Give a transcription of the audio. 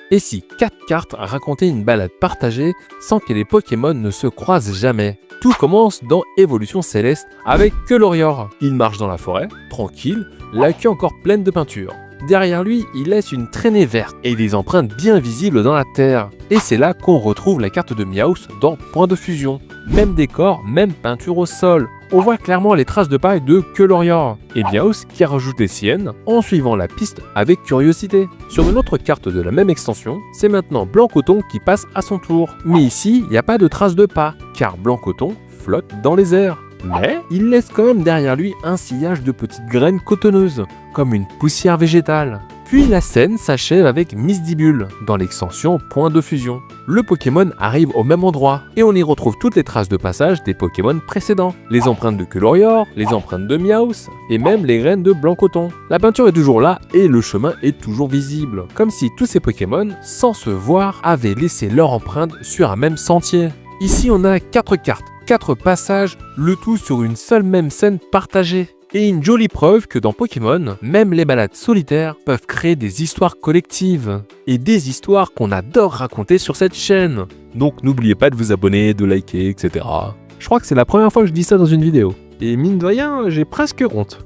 Et si 4 cartes racontaient une balade partagée sans que les Pokémon ne se croisent jamais? Tout commence dans Évolution Céleste avec Colorior. Il marche dans la forêt, tranquille, la queue encore pleine de peinture. Derrière lui, il laisse une traînée verte et des empreintes bien visibles dans la terre. Et c'est là qu'on retrouve la carte de Meowth dans Point de fusion. Même décor, même peinture au sol. On voit clairement les traces de paille de Colorior. Et Meowth qui a rajouté les siennes en suivant la piste avec curiosité. Sur une autre carte de la même extension, c'est maintenant Blanc-Coton qui passe à son tour. Mais ici, il n'y a pas de traces de pas, car Blanc-Coton flotte dans les airs. Mais il laisse quand même derrière lui un sillage de petites graines cotonneuses, comme une poussière végétale. Puis la scène s'achève avec Misdibule, dans l'extension Point de fusion. Le Pokémon arrive au même endroit, et on y retrouve toutes les traces de passage des Pokémon précédents. Les empreintes de Colorior, les empreintes de Meowth, et même les graines de Blanc-Coton. La peinture est toujours là, et le chemin est toujours visible. Comme si tous ces Pokémon, sans se voir, avaient laissé leur empreinte sur un même sentier. Ici on a 4 cartes, 4 passages, le tout sur une seule même scène partagée. Et une jolie preuve que dans Pokémon, même les balades solitaires peuvent créer des histoires collectives. Et des histoires qu'on adore raconter sur cette chaîne. Donc n'oubliez pas de vous abonner, de liker, etc. Je crois que c'est la première fois que je dis ça dans une vidéo. Et mine de rien, j'ai presque honte.